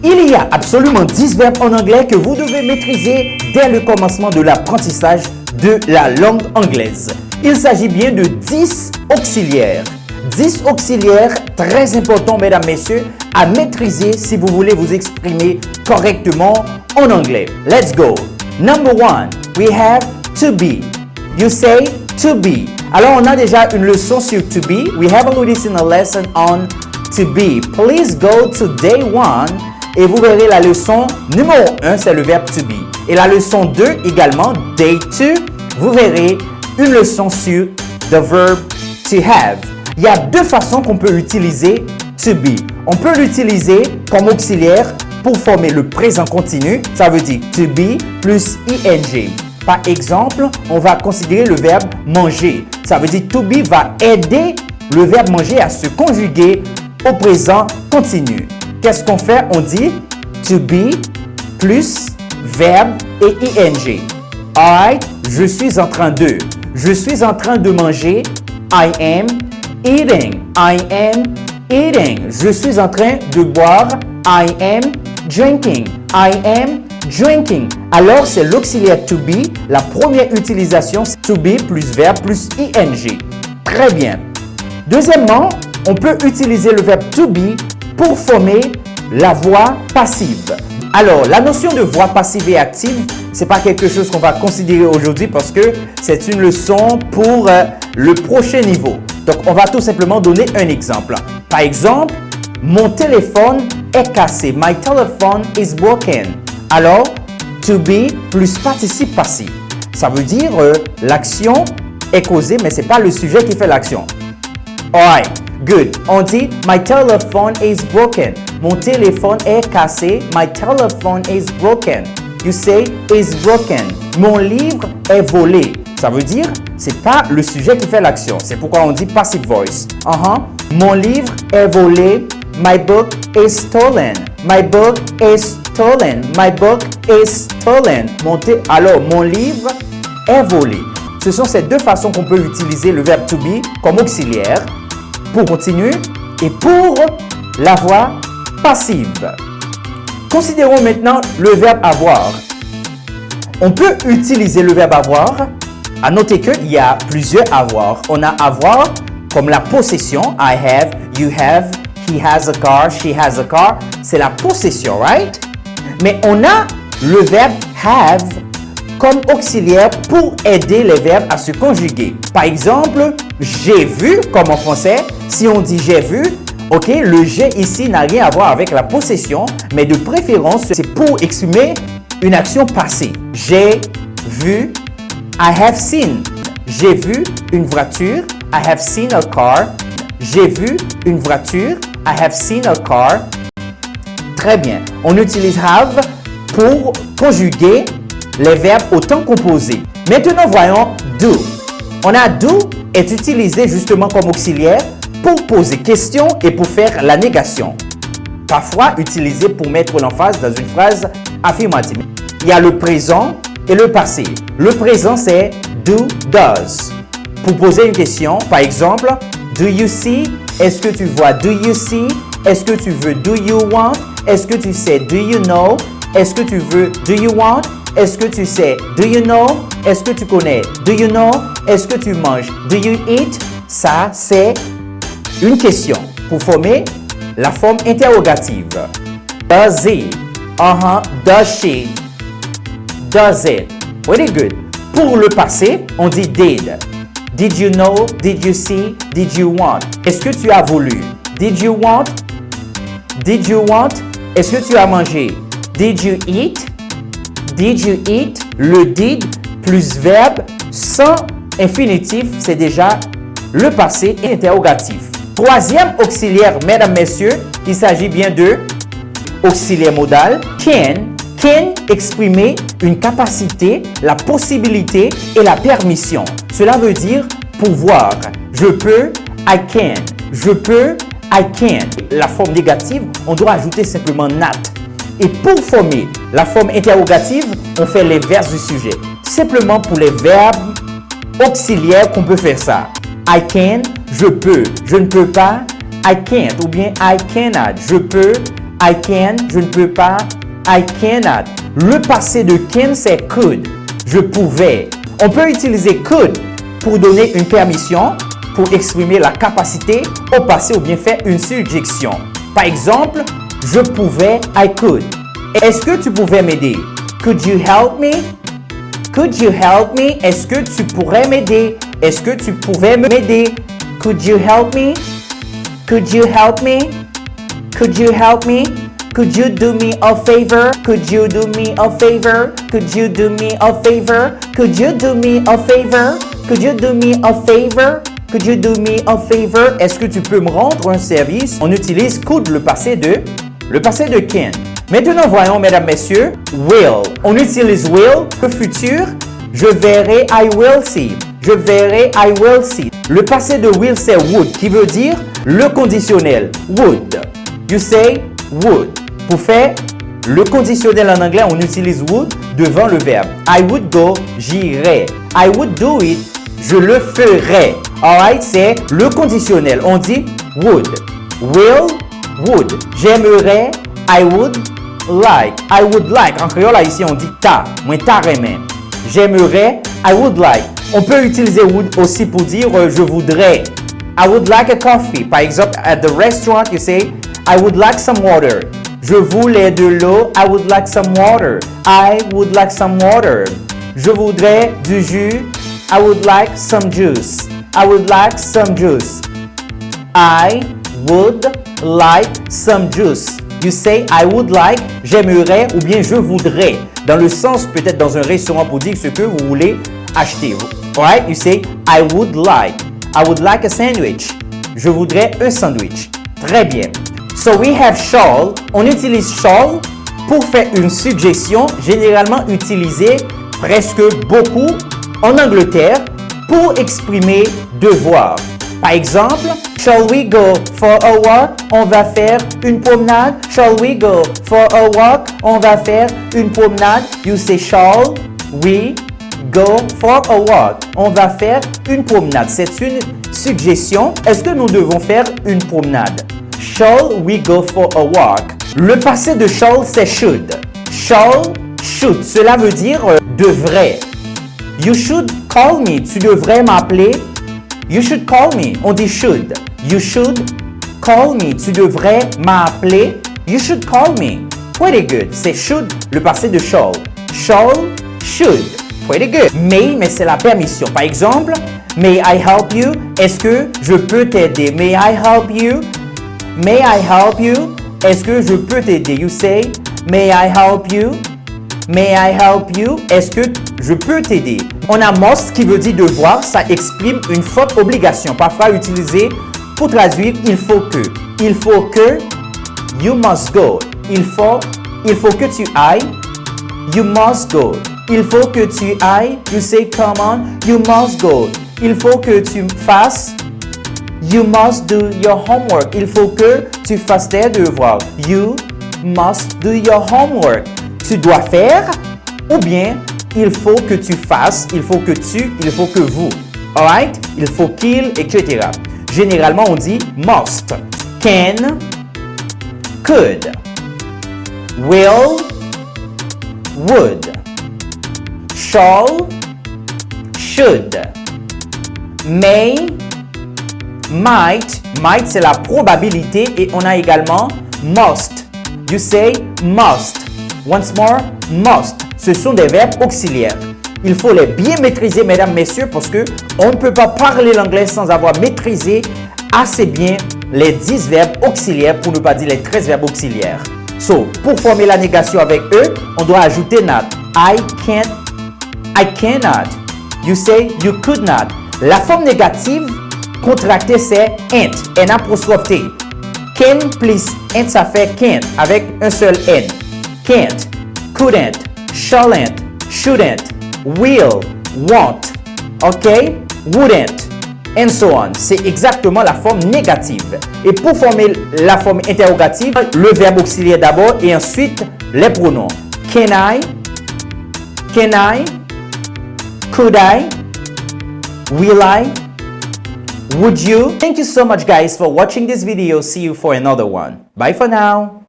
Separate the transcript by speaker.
Speaker 1: Il y a absolument 10 verbes en anglais que vous devez maîtriser dès le commencement de l'apprentissage de la langue anglaise. Il s'agit bien de 10 auxiliaires. 10 auxiliaires très importants, mesdames, messieurs, à maîtriser si vous voulez vous exprimer correctement en anglais. Let's go. Number 1, we have to be. You say to be. Alors, on a déjà une leçon sur to be. We have already seen a lesson on to be. Please go to day 1 et vous verrez la leçon numéro 1, c'est le verbe to be. Et la leçon 2 également, day 2, vous verrez une leçon sur the verb to have. Il y a deux façons qu'on peut utiliser to be. On peut l'utiliser comme auxiliaire pour former le présent continu. Ça veut dire to be plus ing. Par exemple, on va considérer le verbe manger. Ça veut dire to be va aider le verbe manger à se conjuguer au présent continu. Qu'est-ce qu'on fait? On dit to be plus verbe et ing. Alright, je suis en train de. Je suis en train de manger. I am eating. I am eating. Je suis en train de boire. I am drinking. I am drinking. Alors, c'est l'auxiliaire to be. La première utilisation, c'est to be plus verbe plus ing. Très bien. Deuxièmement, on peut utiliser le verbe to be pour former la voix passive. Alors, la notion de voix passive et active, ce n'est pas quelque chose qu'on va considérer aujourd'hui parce que c'est une leçon pour le prochain niveau. Donc, on va tout simplement donner un exemple. Par exemple, mon téléphone est cassé. My telephone is broken. Alors, to be plus participe passif. Ça veut dire l'action est causée, mais ce n'est pas le sujet qui fait l'action. Alright, good. On dit my telephone is broken. Mon téléphone est cassé. My telephone is broken. You say is broken. Mon livre est volé. Ça veut dire c'est pas le sujet qui fait l'action. C'est pourquoi on dit passive voice. Mon livre est volé. My book is stolen. My book is stolen. My book is stolen. Alors, mon livre est volé. Ce sont ces deux façons qu'on peut utiliser le verbe to be comme auxiliaire pour continuer et pour la voix passive. Considérons maintenant le verbe avoir. On peut utiliser le verbe avoir. À noter qu'il y a plusieurs avoir. On a avoir comme la possession. I have, you have, he has a car, she has a car. C'est la possession, right? Mais on a le verbe have comme auxiliaire pour aider les verbes à se conjuguer. Par exemple, j'ai vu, comme en français, si on dit j'ai vu, ok, le j'ai ici n'a rien à voir avec la possession, mais de préférence, c'est pour exprimer une action passée. J'ai vu, I have seen. J'ai vu une voiture, I have seen a car. J'ai vu une voiture, I have seen a car. Très bien. On utilise have pour conjuguer les verbes au temps composé. Maintenant, voyons do. On a do est utilisé justement comme auxiliaire pour poser question et pour faire la négation. Parfois utilisé pour mettre l'emphase dans une phrase affirmative. Il y a le présent et le passé. Le présent, c'est do, does. Pour poser une question, par exemple, do you see? Est-ce que tu vois? Do you see? Est-ce que tu veux? Do you want? Est-ce que tu sais? Do you know? Est-ce que tu veux? Do you want? Est-ce que tu sais? Do you know? Est-ce que tu connais? Do you know? Est-ce que tu manges? Do you eat? Ça, c'est une question pour former la forme interrogative. Does he? Does she? Does it? Very good. Pour le passé, on dit did. Did you know? Did you see? Did you want? Est-ce que tu as voulu? Did you want? Did you want? Est-ce que tu as mangé? Did you eat? Did you eat? Le did plus verbe sans infinitif, c'est déjà le passé interrogatif. Troisième auxiliaire, mesdames, messieurs, il s'agit bien de auxiliaire modal. Can exprimer une capacité, la possibilité et la permission. Cela veut dire pouvoir. Je peux, I can. Je peux, I can. La forme négative, on doit ajouter simplement not. Et pour former la forme interrogative, on fait l'inverse du sujet. Simplement pour les verbes auxiliaires qu'on peut faire ça. I can, je peux. Je ne peux pas, I can't. Ou bien I cannot. Je peux, I can, je ne peux pas. I cannot. Le passé de can, c'est could. Je pouvais. On peut utiliser could pour donner une permission, pour exprimer la capacité au passé ou bien faire une suggestion. Par exemple, je pouvais, I could. Est-ce que tu pouvais m'aider? Could you help me? Could you help me? Est-ce que tu pourrais m'aider? Est-ce que tu pouvais m'aider? Could you help me? Could you help me? Could you help me? Could you do me a favor? Could you do me a favor? Could you do me a favor? Could you do me a favor? Could you do me a favor? Could you do me a favor? Est-ce que tu peux me rendre un service? On utilise could, le passé de can. Maintenant, voyons, mesdames, messieurs, will. On utilise will, le futur. Je verrai, I will see. Je verrai, I will see. Le passé de will, c'est would, qui veut dire le conditionnel. Would. You say would. Pour faire le conditionnel en anglais, on utilise would devant le verbe. I would go, j'irai. I would do it, je le ferai. Alright, c'est le conditionnel. On dit would. Will, would. J'aimerais, I would like. I would like. En créole, ici, on dit ta. Moi, ta remède. J'aimerais, I would like. On peut utiliser would aussi pour dire je voudrais. I would like a coffee. Par exemple, at the restaurant, you say, I would like some water. Je voulais de l'eau. I would like some water. I would like some water. Je voudrais du jus. I would like some juice. I would like some juice. I would like some juice. You say I would like, j'aimerais ou bien je voudrais. Dans le sens peut-être dans un restaurant pour dire ce que vous voulez acheter. Alright? You say I would like. I would like a sandwich. Je voudrais un sandwich. Très bien. So we have shall. On utilise shall pour faire une suggestion généralement utilisée presque beaucoup en Angleterre pour exprimer devoir. Par exemple, shall we go for a walk? On va faire une promenade. Shall we go for a walk? On va faire une promenade. You say shall we go for a walk? On va faire une promenade. C'est une suggestion. Est-ce que nous devons faire une promenade? Shall we go for a walk? Le passé de shall, c'est should. Shall, should. Cela veut dire devrait. You should call me. Tu devrais m'appeler. You should call me. On dit should. You should call me. Tu devrais m'appeler. You should call me. Pretty good. C'est should, le passé de shall. Shall, should. Pretty good. May, mais c'est la permission. Par exemple, may I help you? Est-ce que je peux t'aider? May I help you? May I help you? Est-ce que je peux t'aider? You say, may I help you? May I help you? Est-ce que je peux t'aider? On a must qui veut dire devoir, ça exprime une forte obligation, parfois utilisé pour traduire il faut que. Il faut que, you must go. Il faut que tu ailles, you must go. Il faut que tu ailles, you say come on, you must go. Il faut que tu fasses, you must do your homework. Il faut que tu fasses tes devoirs. You must do your homework. Tu dois faire ou bien il faut que tu fasses, il faut que tu, il faut que vous. Alright? Il faut qu'il, etc. Généralement, on dit must, can, could, will, would, shall, should, may, might. Might, c'est la probabilité et on a également must. You say must. Once more, must. Ce sont des verbes auxiliaires. Il faut les bien maîtriser, mesdames, messieurs, parce que on ne peut pas parler l'anglais sans avoir maîtrisé assez bien les 10 verbes auxiliaires, pour ne pas dire les 13 verbes auxiliaires. So, pour former la négation avec eux, on doit ajouter not. I can't, I cannot. You say you could not. La forme négative contractée, c'est ain't, N apostrophe T. Can plus ain't, ça fait can't, avec un seul N. Can't, couldn't, shalln't, shouldn't, will, won't, ok, wouldn't, and so on. C'est exactement la forme négative. Et pour former la forme interrogative, le verbe auxiliaire d'abord et ensuite les pronoms. Can I, could I, will I, would you? Thank you so much guys for watching this video. See you for another one. Bye for now.